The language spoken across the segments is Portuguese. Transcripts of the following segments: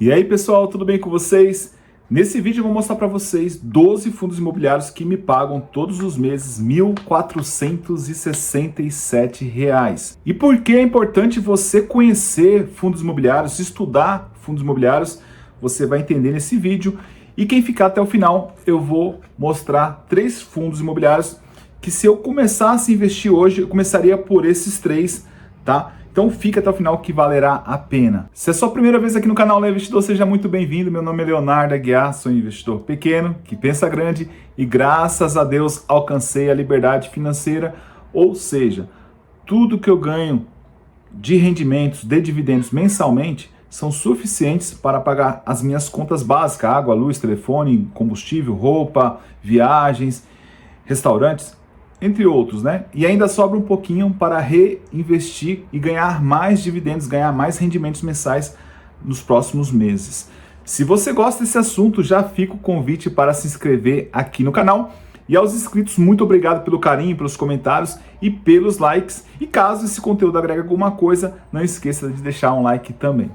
E aí pessoal, tudo bem com vocês? Nesse vídeo eu vou mostrar para vocês 12 fundos imobiliários que me pagam todos os meses R$ 1.467. E por que é importante você conhecer fundos imobiliários, estudar fundos imobiliários, você vai entender nesse vídeo. E quem ficar até o final, eu vou mostrar 3 fundos imobiliários que se eu começasse a investir hoje, eu começaria por esses 3, tá? Então fica até o final que valerá a pena. Se é a sua primeira vez aqui no canal Leo Investidor, seja muito bem-vindo. Meu nome é Leonardo Aguiar, sou um investidor pequeno, que pensa grande e graças a Deus alcancei a liberdade financeira. Ou seja, tudo que eu ganho de rendimentos, de dividendos mensalmente, são suficientes para pagar as minhas contas básicas, água, luz, telefone, combustível, roupa, viagens, restaurantes, entre outros, né? E ainda sobra um pouquinho para reinvestir e ganhar mais dividendos, ganhar mais rendimentos mensais nos próximos meses. Se você gosta desse assunto, já fica o convite para se inscrever aqui no canal. E aos inscritos, muito obrigado pelo carinho, pelos comentários e pelos likes. E caso esse conteúdo agregue alguma coisa, não esqueça de deixar um like também.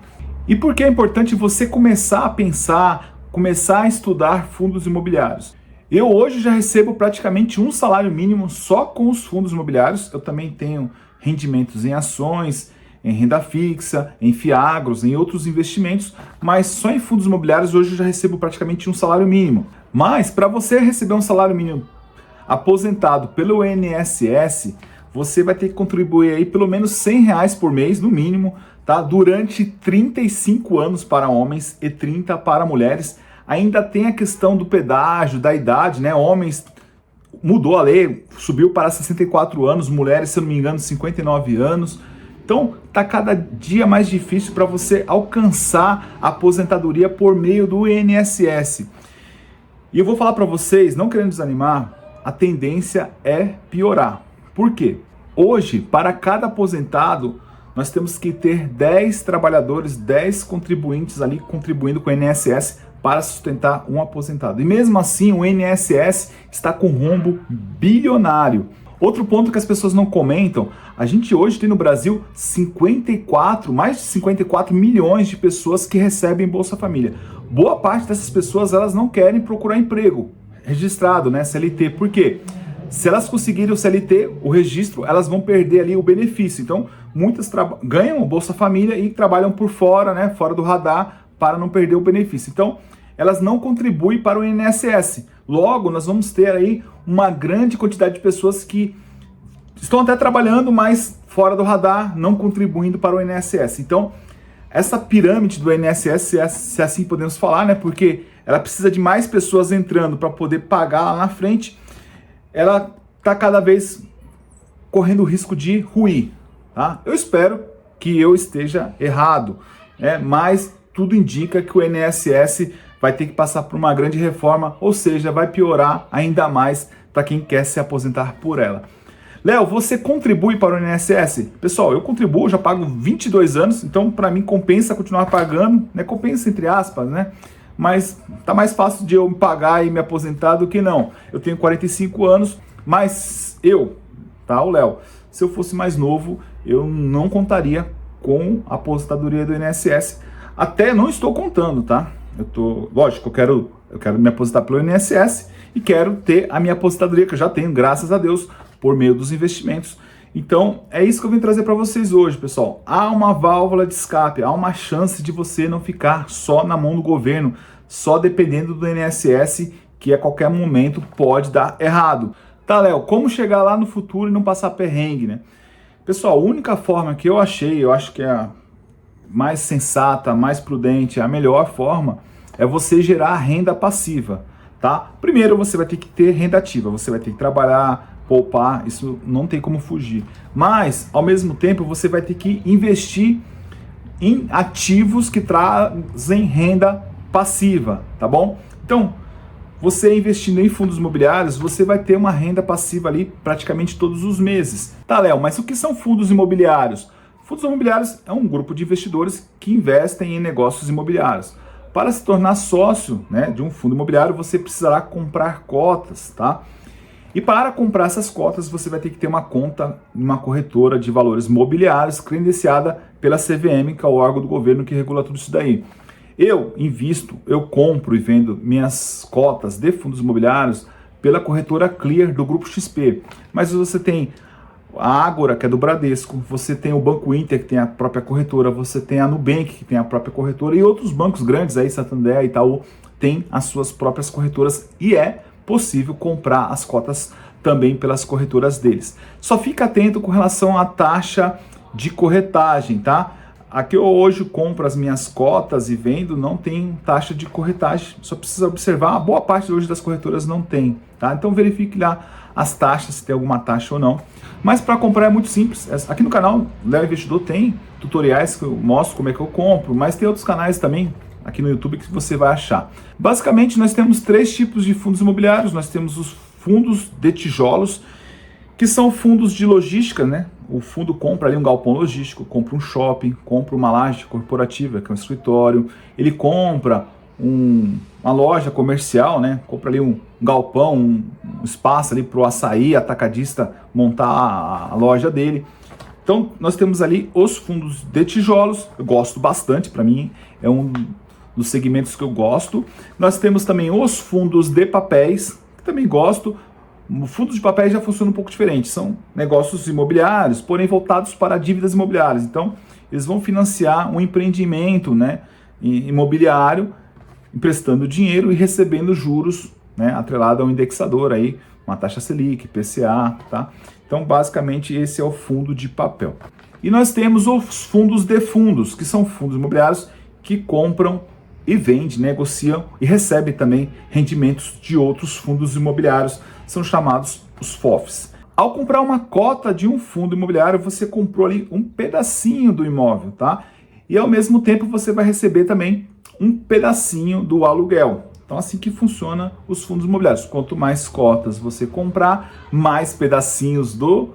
E por que é importante você começar a pensar, começar a estudar fundos imobiliários? Eu hoje já recebo praticamente um salário mínimo só com os fundos imobiliários. Eu também tenho rendimentos em ações, em renda fixa, em fiagros, em outros investimentos, mas só em fundos imobiliários hoje eu já recebo praticamente um salário mínimo. Mas para você receber um salário mínimo aposentado pelo INSS, você vai ter que contribuir aí pelo menos R$100 por mês, no mínimo, tá? Durante 35 anos para homens e 30 para mulheres. Ainda tem a questão do pedágio, da idade, né? Homens, mudou a lei, subiu para 64 anos, mulheres, se eu não me engano, 59 anos. Então, tá cada dia mais difícil para você alcançar a aposentadoria por meio do INSS. E eu vou falar para vocês, não querendo desanimar, a tendência é piorar. Por quê? Hoje, para cada aposentado, nós temos que ter 10 trabalhadores, 10 contribuintes ali contribuindo com o INSS para sustentar um aposentado. E mesmo assim, o INSS está com rombo bilionário. Outro ponto que as pessoas não comentam, a gente hoje tem no Brasil mais de 54 milhões de pessoas que recebem Bolsa Família. Boa parte dessas pessoas, elas não querem procurar emprego registrado, né, CLT. Por quê? Se elas conseguirem o CLT, o registro, elas vão perder ali o benefício. Então, muitas ganham o Bolsa Família e trabalham por fora, né, fora do radar, para não perder o benefício. Então, elas não contribuem para o INSS. Logo, nós vamos ter aí uma grande quantidade de pessoas que estão até trabalhando, mas fora do radar, não contribuindo para o INSS. Então, essa pirâmide do INSS, se assim podemos falar, né, porque ela precisa de mais pessoas entrando para poder pagar lá na frente, ela está cada vez correndo o risco de ruir, tá? Eu espero que eu esteja errado, mas tudo indica que o INSS vai ter que passar por uma grande reforma, ou seja, vai piorar ainda mais para quem quer se aposentar por ela. Léo, você contribui para o INSS? Pessoal, eu contribuo, já pago 22 anos, então para mim compensa continuar pagando, né? Compensa entre aspas, né? Mas tá mais fácil de eu pagar e me aposentar do que não. Eu tenho 45 anos, mas o Léo, se eu fosse mais novo, eu não contaria com a aposentadoria do INSS. Até não estou contando, tá? Lógico, eu quero me aposentar pelo INSS e quero ter a minha aposentadoria, que eu já tenho, graças a Deus, por meio dos investimentos. Então, é isso que eu vim trazer para vocês hoje, pessoal. Há uma válvula de escape, há uma chance de você não ficar só na mão do governo, só dependendo do INSS, que a qualquer momento pode dar errado. Tá, Léo, como chegar lá no futuro e não passar perrengue, né? Pessoal, a única forma que eu acho que é a mais sensata, mais prudente, a melhor forma é você gerar renda passiva, tá? Primeiro você vai ter que ter renda ativa, você vai ter que trabalhar, poupar, isso não tem como fugir. Mas, ao mesmo tempo, você vai ter que investir em ativos que trazem renda passiva, tá bom? Então, você investindo em fundos imobiliários, você vai ter uma renda passiva ali praticamente todos os meses. Tá, Léo, mas o que são fundos imobiliários? Fundos imobiliários é um grupo de investidores que investem em negócios imobiliários. Para se tornar sócio, né, de um fundo imobiliário, você precisará comprar cotas, tá? E para comprar essas cotas, você vai ter que ter uma conta em uma corretora de valores mobiliários credenciada pela CVM, que é o órgão do governo que regula tudo isso daí. Eu invisto, eu compro e vendo minhas cotas de fundos imobiliários pela corretora Clear do Grupo XP. Mas você tem a Ágora, que é do Bradesco, você tem o Banco Inter, que tem a própria corretora, você tem a Nubank, que tem a própria corretora, e outros bancos grandes aí, Santander, Itaú, tem as suas próprias corretoras, e é possível comprar as cotas também pelas corretoras deles. Só fica atento com relação à taxa de corretagem, tá? Aqui eu hoje compro as minhas cotas e vendo, não tem taxa de corretagem, só precisa observar, a boa parte hoje das corretoras não tem, tá? Então verifique lá as taxas, se tem alguma taxa ou não. Mas para comprar é muito simples, aqui no canal Léo Investidor tem tutoriais que eu mostro como é que eu compro, mas tem outros canais também, aqui no YouTube, que você vai achar. Basicamente nós temos 3 tipos de fundos imobiliários, nós temos os fundos de tijolos, que são fundos de logística, né? O fundo compra ali um galpão logístico, compra um shopping, compra uma laje corporativa, que é um escritório, ele compra uma loja comercial, né? Compra ali um galpão, um espaço ali para o açaí, atacadista montar a loja dele. Então nós temos ali os fundos de tijolos, eu gosto bastante, para mim é um dos segmentos que eu gosto. Nós temos também os fundos de papéis, que também gosto. Fundos de papéis já funcionam um pouco diferente, são negócios imobiliários, porém voltados para dívidas imobiliárias. Então, eles vão financiar um empreendimento, né, imobiliário, emprestando dinheiro e recebendo juros, né, atrelado ao indexador, aí, uma taxa Selic, PCA, tá? Então, basicamente, esse é o fundo de papel. E nós temos os fundos de fundos, que são fundos imobiliários que compram e vendem, negociam e recebem também rendimentos de outros fundos imobiliários, são chamados os FOFs. Ao comprar uma cota de um fundo imobiliário, você comprou ali um pedacinho do imóvel, tá? E ao mesmo tempo você vai receber também um pedacinho do aluguel. Então assim que funciona os fundos imobiliários. Quanto mais cotas você comprar, mais pedacinhos do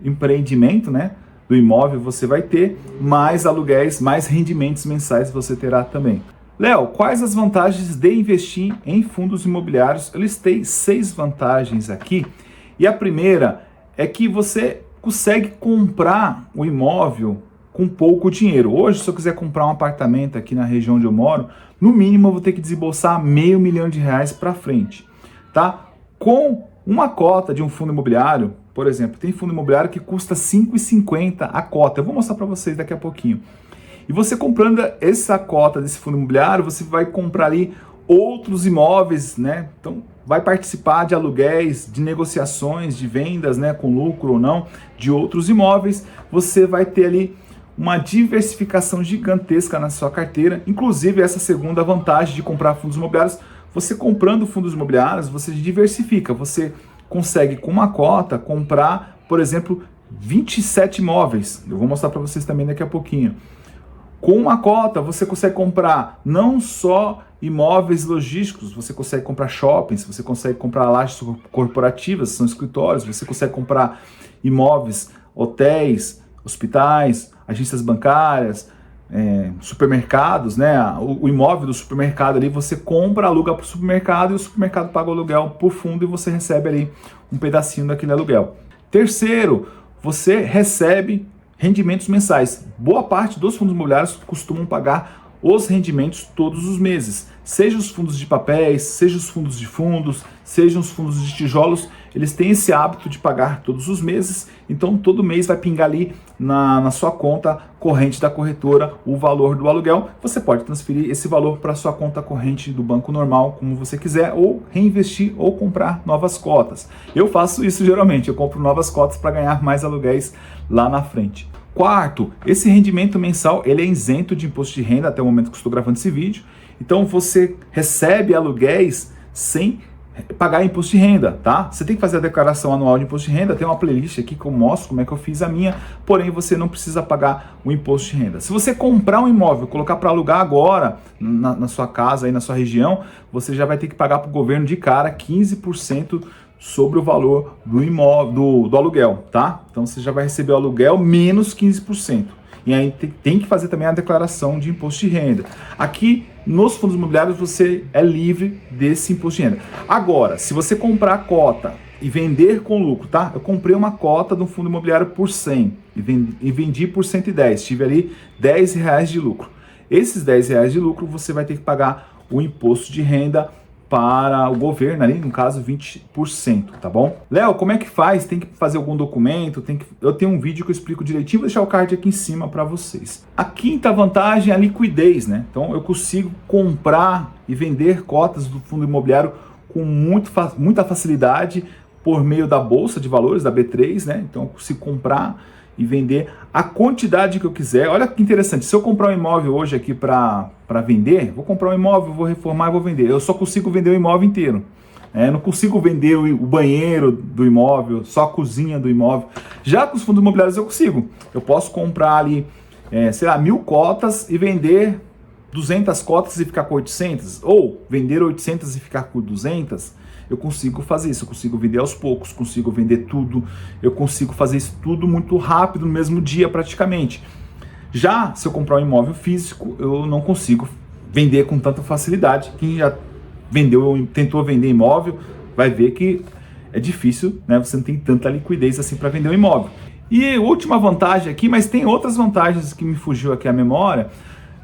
empreendimento, né, do imóvel você vai ter, mais aluguéis, mais rendimentos mensais você terá também. Léo, quais as vantagens de investir em fundos imobiliários? Eu listei 6 vantagens aqui. E a primeira é que você consegue comprar o imóvel com pouco dinheiro. Hoje, se eu quiser comprar um apartamento aqui na região onde eu moro, no mínimo eu vou ter que desembolsar R$500 mil para frente, tá? Com uma cota de um fundo imobiliário, por exemplo, tem fundo imobiliário que custa R$ 5,50 a cota. Eu vou mostrar para vocês daqui a pouquinho. E você comprando essa cota desse fundo imobiliário, você vai comprar ali outros imóveis, né? Então, vai participar de aluguéis, de negociações, de vendas, né? Com lucro ou não, de outros imóveis. Você vai ter ali uma diversificação gigantesca na sua carteira. Inclusive, essa segunda vantagem de comprar fundos imobiliários, você comprando fundos imobiliários, você diversifica. Você consegue, com uma cota, comprar, por exemplo, 27 imóveis. Eu vou mostrar para vocês também daqui a pouquinho. Com uma cota, você consegue comprar não só imóveis logísticos, você consegue comprar shoppings, você consegue comprar lajes corporativas, são escritórios, você consegue comprar imóveis, hotéis, hospitais, agências bancárias, supermercados, né? O imóvel do supermercado ali, você compra, aluga para o supermercado e o supermercado paga o aluguel por fundo e você recebe ali um pedacinho daquele aluguel. Terceiro, você recebe rendimentos mensais. Boa parte dos fundos imobiliários costumam pagar os rendimentos todos os meses. Seja os fundos de papéis, seja os fundos de fundos, sejam os fundos de tijolos, eles têm esse hábito de pagar todos os meses, então todo mês vai pingar ali na sua conta corrente da corretora o valor do aluguel. Você pode transferir esse valor para a sua conta corrente do banco normal, como você quiser, ou reinvestir ou comprar novas cotas. Eu faço isso geralmente, eu compro novas cotas para ganhar mais aluguéis lá na frente. Quarto, esse rendimento mensal ele é isento de imposto de renda até o momento que estou gravando esse vídeo. Então você recebe aluguéis sem pagar imposto de renda, tá? Você tem que fazer a declaração anual de imposto de renda, tem uma playlist aqui que eu mostro como é que eu fiz a minha, porém você não precisa pagar o imposto de renda. Se você comprar um imóvel, colocar para alugar agora na sua casa, aí na sua região, você já vai ter que pagar para o governo de cara 15% sobre o valor do imóvel, do aluguel, tá? Então você já vai receber o aluguel menos 15%. E aí tem que fazer também a declaração de imposto de renda. Aqui nos fundos imobiliários você é livre desse imposto de renda. Agora, se você comprar a cota e vender com lucro, tá? Eu comprei uma cota de um fundo imobiliário por 100 e vendi por 110, tive ali R$10 de lucro. esses R$10 de lucro você vai ter que pagar o imposto de renda para o governo ali, no caso 20%, tá bom? Léo, como é que faz? Tem que fazer algum documento? Eu tenho um vídeo que eu explico direitinho, vou deixar o card aqui em cima para vocês. A quinta vantagem é a liquidez, né? Então eu consigo comprar e vender cotas do fundo imobiliário com muita facilidade por meio da Bolsa de Valores, da B3, né? Então eu consigo comprar e vender a quantidade que eu quiser. Olha que interessante, se eu comprar um imóvel hoje aqui para vender, vou comprar um imóvel, vou reformar e vou vender. Eu só consigo vender o imóvel inteiro. Não consigo vender o banheiro do imóvel, só a cozinha do imóvel. Já com os fundos imobiliários eu consigo. Eu posso comprar ali, sei lá, 1000 cotas e vender 200 cotas e ficar com 800. Ou vender 800 e ficar com 200. Eu consigo fazer isso, eu consigo vender aos poucos, consigo vender tudo, eu consigo fazer isso tudo muito rápido, no mesmo dia praticamente. Já se eu comprar um imóvel físico, eu não consigo vender com tanta facilidade. Quem já tentou vender imóvel, vai ver que é difícil, né? Você não tem tanta liquidez assim para vender um imóvel. E última vantagem aqui, mas tem outras vantagens que me fugiu aqui à memória,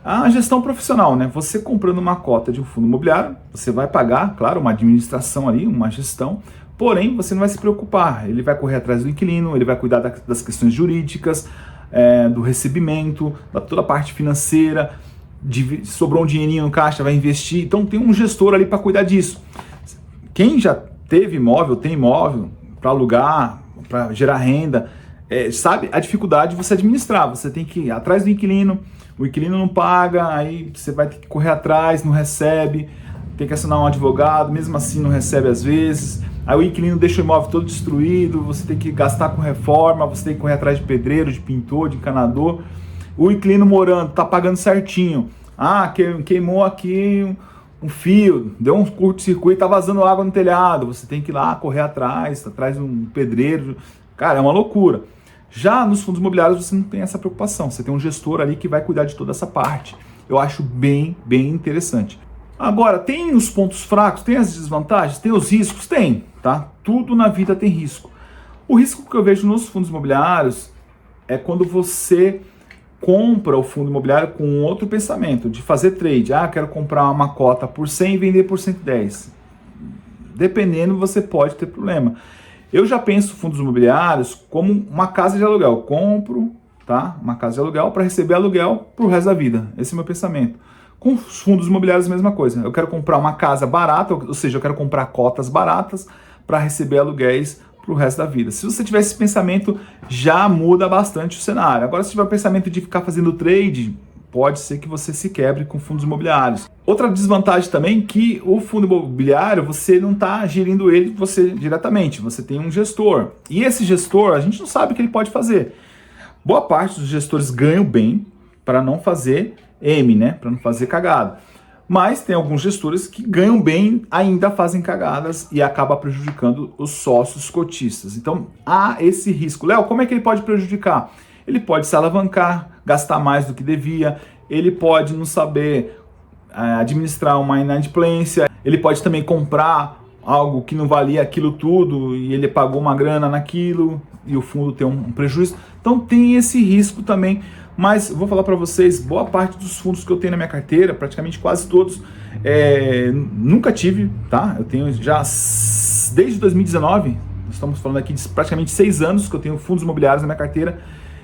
a gestão profissional, né? Você comprando uma cota de um fundo imobiliário, você vai pagar, claro, uma administração ali, uma gestão, porém você não vai se preocupar. Ele vai correr atrás do inquilino, ele vai cuidar das questões jurídicas, do recebimento, da toda a parte financeira, sobrou um dinheirinho no caixa, vai investir. Então tem um gestor ali para cuidar disso. Quem já teve imóvel, tem imóvel para alugar, para gerar renda, sabe a dificuldade de você administrar. Você tem que ir atrás do inquilino, o inquilino não paga, aí você vai ter que correr atrás, não recebe, tem que assinar um advogado, mesmo assim não recebe às vezes. Aí o inquilino deixa o imóvel todo destruído, você tem que gastar com reforma, você tem que correr atrás de pedreiro, de pintor, de encanador. O inquilino morando, tá pagando certinho. Queimou aqui um fio, deu um curto-circuito, tá vazando água no telhado. Você tem que ir lá correr atrás de um pedreiro. Cara, é uma loucura. Já nos fundos imobiliários você não tem essa preocupação. Você tem um gestor ali que vai cuidar de toda essa parte. Eu acho bem interessante. Agora, tem os pontos fracos, tem as desvantagens, tem os riscos? Tem, tá? Tudo na vida tem risco. O risco que eu vejo nos fundos imobiliários é quando você compra o fundo imobiliário com outro pensamento, de fazer trade. Quero comprar uma cota por 100 e vender por 110. Dependendo, você pode ter problema. Eu já penso fundos imobiliários como uma casa de aluguel. Eu compro, tá, uma casa de aluguel para receber aluguel para o resto da vida. Esse é o meu pensamento. Com os fundos imobiliários a mesma coisa. Eu quero comprar uma casa barata, ou seja, eu quero comprar cotas baratas para receber aluguéis para o resto da vida. Se você tiver esse pensamento, já muda bastante o cenário. Agora, se tiver o pensamento de ficar fazendo trade, pode ser que você se quebre com fundos imobiliários. Outra desvantagem também é que o fundo imobiliário, você não está gerindo ele você diretamente, você tem um gestor. E esse gestor, a gente não sabe o que ele pode fazer. Boa parte dos gestores ganham bem para não fazer né? Para não fazer cagada. Mas tem alguns gestores que ganham bem, ainda fazem cagadas e acaba prejudicando os sócios cotistas. Então há esse risco. Léo, como é que ele pode prejudicar? Ele pode se alavancar, gastar mais do que devia, ele pode não saber administrar uma inadimplência, ele pode também comprar algo que não valia aquilo tudo e ele pagou uma grana naquilo e o fundo tem um prejuízo. Então tem esse risco também, mas eu vou falar para vocês, boa parte dos fundos que eu tenho na minha carteira, praticamente quase todos, nunca tive, tá? Eu tenho já desde 2019, estamos falando aqui de praticamente 6 anos que eu tenho fundos imobiliários na minha carteira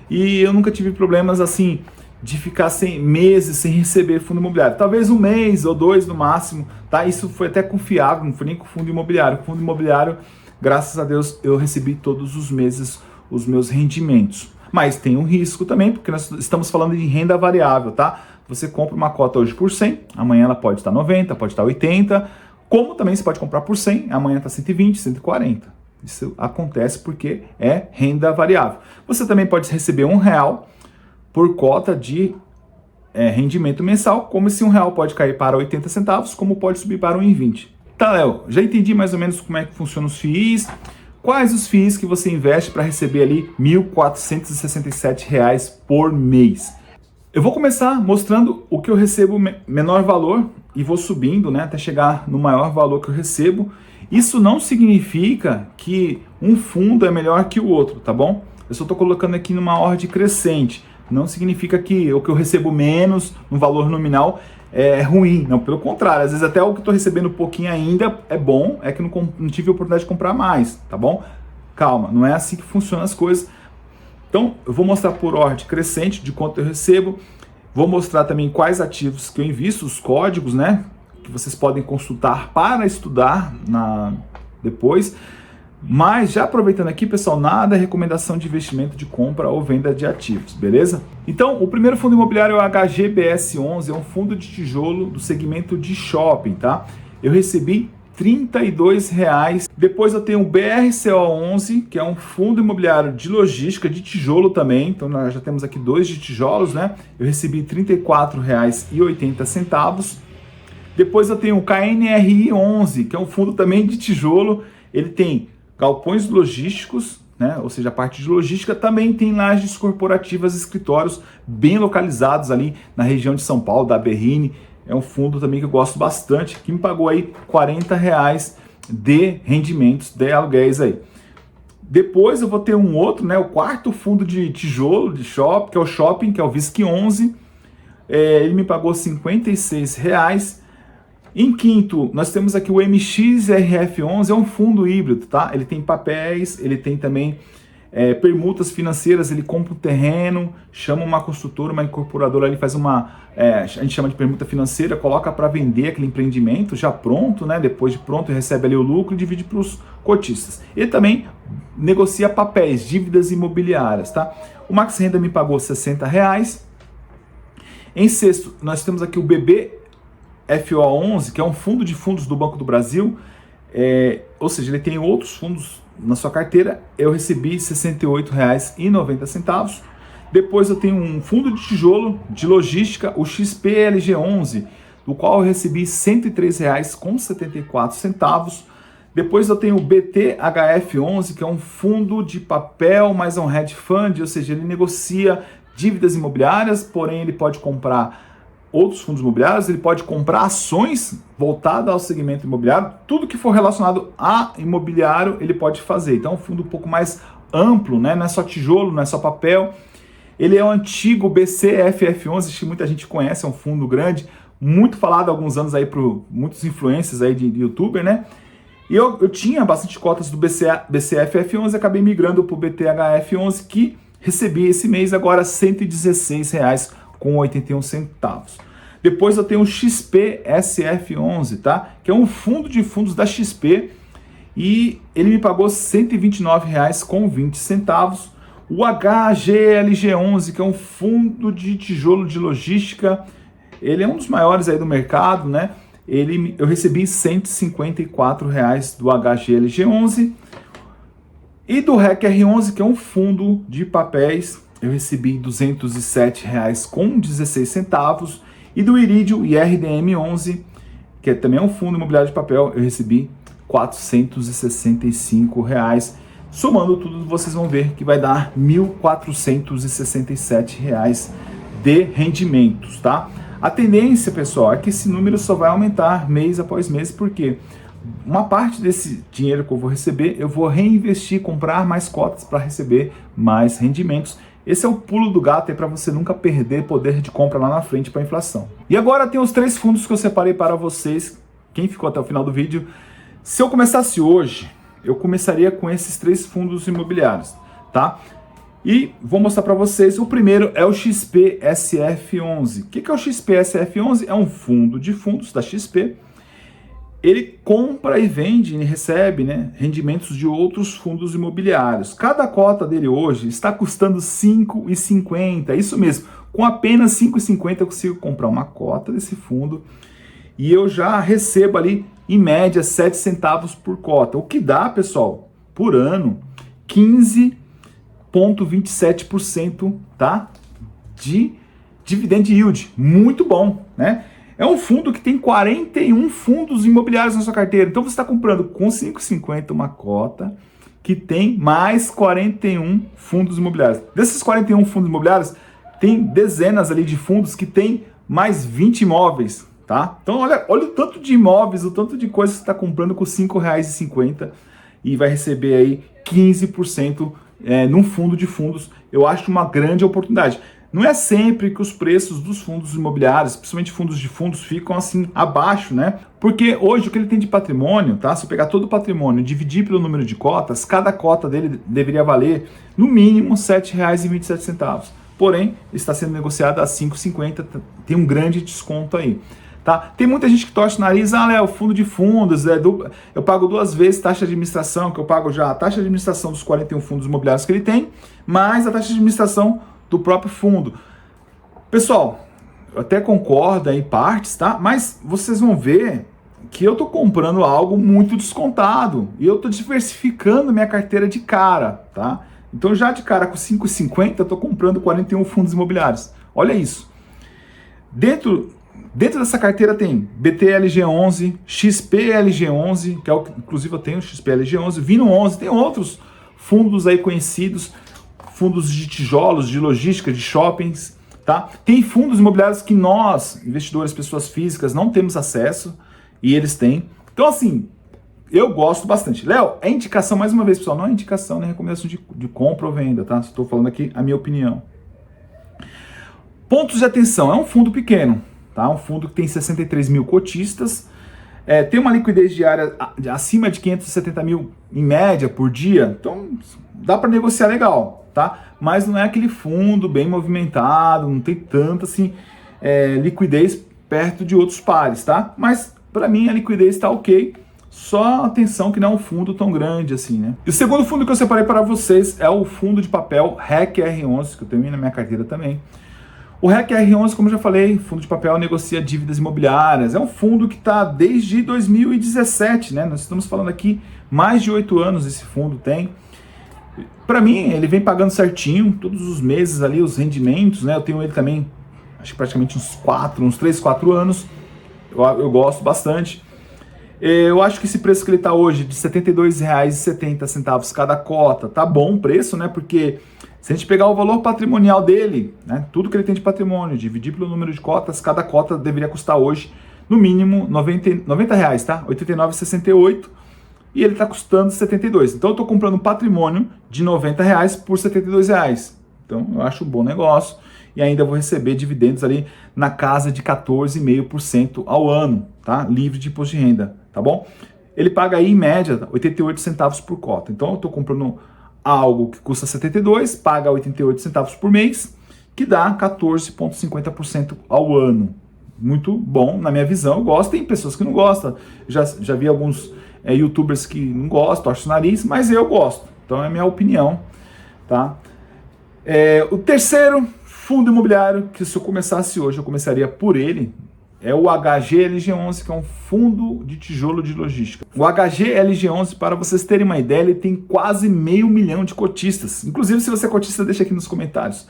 e eu nunca tive problemas assim de ficar meses sem receber fundo imobiliário. Talvez 1 mês ou 2 no máximo, tá? Isso foi até confiável, não foi nem com fundo imobiliário. Com fundo imobiliário, graças a Deus, eu recebi todos os meses os meus rendimentos. Mas tem um risco também, porque nós estamos falando de renda variável, tá? Você compra uma cota hoje por 100, amanhã ela pode estar 90, pode estar 80, como também você pode comprar por 100, amanhã está 120, 140. Isso acontece porque é renda variável. Você também pode receber R$1 por cota de rendimento mensal, como esse R$1 pode cair para 80 centavos, como pode subir para 1,20. Tá, Léo, já entendi mais ou menos como é que funcionam os FIIs. Quais os FIIs que você investe para receber ali R$ 1.467 por mês? Eu vou começar mostrando o que eu recebo menor valor e vou subindo, né, até chegar no maior valor que eu recebo. Isso não significa que um fundo é melhor que o outro, tá bom? Eu só estou colocando aqui numa ordem crescente. não significa que o que eu recebo menos no valor nominal é ruim, não, pelo contrário, às vezes até o que eu estou recebendo pouquinho ainda é bom, é que eu não tive a oportunidade de comprar mais, tá bom? Calma, não é assim que funcionam as coisas. Então, eu vou mostrar por ordem crescente de quanto eu recebo, vou mostrar também quais ativos que eu invisto, os códigos, né, que vocês podem consultar para estudar depois. Mas já aproveitando aqui, pessoal, nada é recomendação de investimento de compra ou venda de ativos, beleza? Então, o primeiro fundo imobiliário é o HGBS11, é um fundo de tijolo do segmento de shopping, tá? Eu recebi R$ 32,00. Depois eu tenho o BRCO11, que é um fundo imobiliário de logística, de tijolo também. Então nós já temos aqui 2 de tijolos, né? Eu recebi R$ 34,80. Depois eu tenho o KNRI11, que é um fundo também de tijolo. Ele tem galpões logísticos, né? Ou seja, a parte de logística, também tem lajes corporativas, escritórios bem localizados ali na região de São Paulo, da Berrini. É um fundo também que eu gosto bastante, que me pagou aí R$ 40,00 de rendimentos de aluguéis aí. Depois eu vou ter um outro, né? O quarto fundo de tijolo, de shopping, que é o Shopping, que é o VISC11. Ele me pagou R$ 56,00. Em quinto, nós temos aqui o MXRF11, é um fundo híbrido, tá? Ele tem papéis, ele tem também permutas financeiras, ele compra um terreno, chama uma construtora, uma incorporadora, ele faz a gente chama de permuta financeira, coloca para vender aquele empreendimento já pronto, né? Depois de pronto, recebe ali o lucro e divide para os cotistas. Ele também negocia papéis, dívidas imobiliárias, tá? O Max Renda me pagou R$ 60,00. Em sexto, nós temos aqui o BBFO11, que é um fundo de fundos do Banco do Brasil, ou seja, ele tem outros fundos na sua carteira. Eu recebi R$ 68,90. Depois eu tenho um fundo de tijolo de logística, o XPLG11, do qual eu recebi R$ 103,74. Depois eu tenho o BTHF11, que é um fundo de papel, mas é um hedge fund, ou seja, ele negocia dívidas imobiliárias, porém ele pode comprar outros fundos imobiliários, ele pode comprar ações voltadas ao segmento imobiliário, tudo que for relacionado a imobiliário ele pode fazer. Então é um fundo um pouco mais amplo, né? Não é só tijolo, não é só papel. Ele é o antigo BCFF11, acho que muita gente conhece, é um fundo grande, muito falado há alguns anos aí por muitos influencers aí de youtuber, né? E eu tinha bastante cotas do BCFF11, acabei migrando para o BTHF11, que recebi esse mês agora R$ 116,81. Depois eu tenho o XPSF11, tá? Que é um fundo de fundos da XP e ele me pagou R$ 129,20. O HGLG11, que é um fundo de tijolo de logística, ele é um dos maiores aí do mercado, né? Eu recebi R$ 154,00 do HGLG11. E do REC-R11, que é um fundo de papéis, eu recebi R$ 207,16. E do Iridium IRDM11, que também é um fundo imobiliário de papel, eu recebi R$ 465,00. Somando tudo, vocês vão ver que vai dar R$ 1.467,00 de rendimentos, tá? A tendência, pessoal, é que esse número só vai aumentar mês após mês, porque uma parte desse dinheiro que eu vou receber, eu vou reinvestir, comprar mais cotas para receber mais rendimentos. Esse é o pulo do gato para você nunca perder poder de compra lá na frente para a inflação. E agora tem os 3 fundos que eu separei para vocês, quem ficou até o final do vídeo. Se eu começasse hoje, eu começaria com esses 3 fundos imobiliários, tá? E vou mostrar para vocês, o primeiro é o XPSF11. O que é o XPSF11? É um fundo de fundos da XP. Ele compra e vende e recebe, né, rendimentos de outros fundos imobiliários. Cada cota dele hoje está custando R$ 5,50. Isso mesmo, com apenas R$ 5,50 eu consigo comprar uma cota desse fundo e eu já recebo ali, em média, 7 centavos por cota. O que dá, pessoal, por ano, 15,27%, tá? De dividend yield. Muito bom, né? É um fundo que tem 41 fundos imobiliários na sua carteira. Então você está comprando com R$ 5,50 uma cota que tem mais 41 fundos imobiliários. Desses 41 fundos imobiliários, tem dezenas ali de fundos que tem mais 20 imóveis, tá? Então olha o tanto de imóveis, o tanto de coisas que você está comprando com R$ 5,50 e vai receber aí 15% num fundo de fundos. Eu acho uma grande oportunidade. Não é sempre que os preços dos fundos imobiliários, principalmente fundos de fundos, ficam assim abaixo, né? Porque hoje o que ele tem de patrimônio, tá? Se eu pegar todo o patrimônio e dividir pelo número de cotas, cada cota dele deveria valer no mínimo R$ 7,27. Porém, está sendo negociado a R$ 5,50, tem um grande desconto aí. Tá? Tem muita gente que torce o nariz, Léo, fundo de fundos, eu pago 2 vezes taxa de administração, que eu pago já a taxa de administração dos 41 fundos imobiliários que ele tem, mais a taxa de administração do próprio fundo. Pessoal, eu até concordo em partes, tá? Mas vocês vão ver que eu estou comprando algo muito descontado e eu estou diversificando minha carteira de cara, tá? Então já de cara com 5,50 eu estou comprando 41 fundos imobiliários. Olha isso. Dentro dessa carteira tem BTLG11, XPLG11, que é o que inclusive eu tenho, XPLG11, Vino11, tem outros fundos aí conhecidos, fundos de tijolos, de logística, de shoppings, tá? Tem fundos imobiliários que nós, investidores, pessoas físicas, não temos acesso e eles têm. Então assim, eu gosto bastante. Léo, é indicação, mais uma vez, pessoal, não é indicação nem recomendação de compra ou venda, tá? Estou falando aqui a minha opinião. Pontos de atenção, é um fundo pequeno, tá? Um fundo que tem 63 mil cotistas, tem uma liquidez diária acima de 570 mil em média por dia, então dá para negociar legal, tá? Mas não é aquele fundo bem movimentado, não tem tanta assim, liquidez perto de outros pares, tá? Mas para mim a liquidez está ok, só atenção que não é um fundo tão grande assim, né? E o segundo fundo que eu separei para vocês é o fundo de papel REC R11, que eu tenho na minha carteira também. O REC R11, como eu já falei, fundo de papel negocia dívidas imobiliárias. É um fundo que está desde 2017, né? Nós estamos falando aqui mais de 8 anos esse fundo tem. Para mim, ele vem pagando certinho, todos os meses ali, os rendimentos, né? Eu tenho ele também, acho que praticamente uns 3, 4 anos. Eu gosto bastante. Eu acho que esse preço que ele está hoje, de R$ 72,70 cada cota, tá bom o preço, né? Porque se a gente pegar o valor patrimonial dele, né, tudo que ele tem de patrimônio, dividir pelo número de cotas, cada cota deveria custar hoje, no mínimo, R$ reais, tá? R$ 89,68, e ele está custando 72. Então eu estou comprando um patrimônio de R$ reais por R$ 72 reais. Então eu acho um bom negócio e ainda vou receber dividendos ali na casa de 14,5% ao ano, tá? Livre de imposto de renda, tá bom? Ele paga aí em média 88 centavos por cota. Então eu estou comprando algo que custa 72, paga 88 centavos por mês, que dá 14,50% ao ano. Muito bom, na minha visão, eu gosto. Tem pessoas que não gostam, já vi alguns youtubers que não gostam, torcem o nariz, mas eu gosto. Então é a minha opinião, tá? O terceiro fundo imobiliário, que se eu começasse hoje, eu começaria por ele, é o HGLG11, que é um fundo de tijolo de logística. O HGLG11, para vocês terem uma ideia, ele tem quase 500 mil de cotistas. Inclusive, se você é cotista, deixa aqui nos comentários.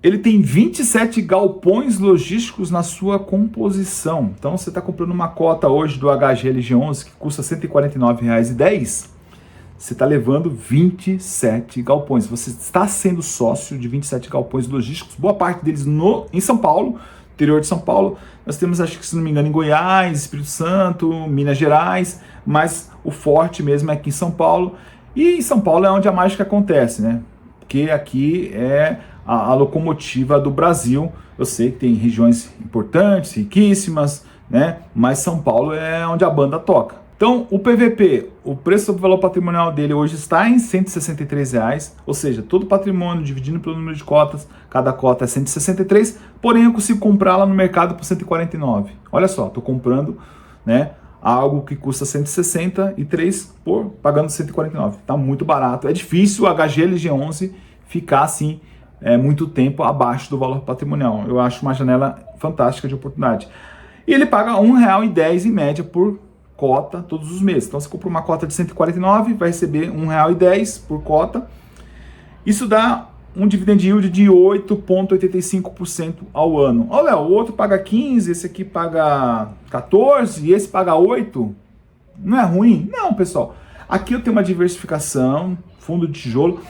Ele tem 27 galpões logísticos na sua composição. Então, você está comprando uma cota hoje do HGLG11, que custa R$ 149,10, você está levando 27 galpões. Você está sendo sócio de 27 galpões logísticos, boa parte deles em São Paulo, interior de São Paulo. Nós temos, acho que se não me engano, em Goiás, Espírito Santo, Minas Gerais, mas o forte mesmo é aqui em São Paulo. E em São Paulo é onde a mágica acontece, né? Porque aqui é a locomotiva do Brasil. Eu sei que tem regiões importantes, riquíssimas, né? Mas São Paulo é onde a banda toca. Então, o PVP, o preço sobre valor patrimonial dele hoje está em R$ 163 reais, ou seja, todo patrimônio dividindo pelo número de cotas, cada cota é 163, porém eu consigo comprar lá no mercado por 149. Olha só, estou comprando, né, algo que custa 163 pagando 149. Está muito barato. É difícil o HGLG11 ficar assim muito tempo abaixo do valor patrimonial. Eu acho uma janela fantástica de oportunidade. E ele paga R$ 1,10 em média por cota todos os meses. Então você compra uma cota de 149, vai receber R$ 1,10 por cota. Isso dá um dividend yield de 8,85% ao ano. Olha, o outro paga 15, esse aqui paga 14 e esse paga 8. Não é ruim? Não, pessoal. Aqui eu tenho uma diversificação, fundo de tijolo.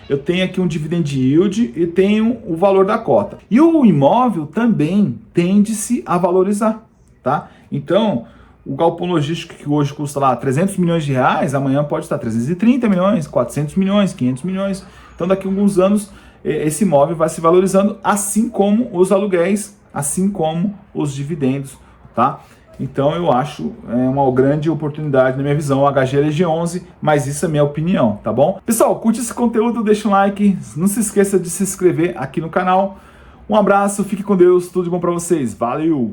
Eu tenho aqui um dividend yield e tenho o valor da cota. E o imóvel também tende-se a valorizar, tá? Então, o galpão logístico que hoje custa lá 300 milhões de reais, amanhã pode estar 330 milhões, 400 milhões, 500 milhões. Então daqui a alguns anos esse imóvel vai se valorizando, assim como os aluguéis, assim como os dividendos, tá? Então eu acho uma grande oportunidade na minha visão, o HGLG11, mas isso é minha opinião, tá bom? Pessoal, curte esse conteúdo, deixa um like, não se esqueça de se inscrever aqui no canal. Um abraço, fique com Deus, tudo de bom para vocês, valeu!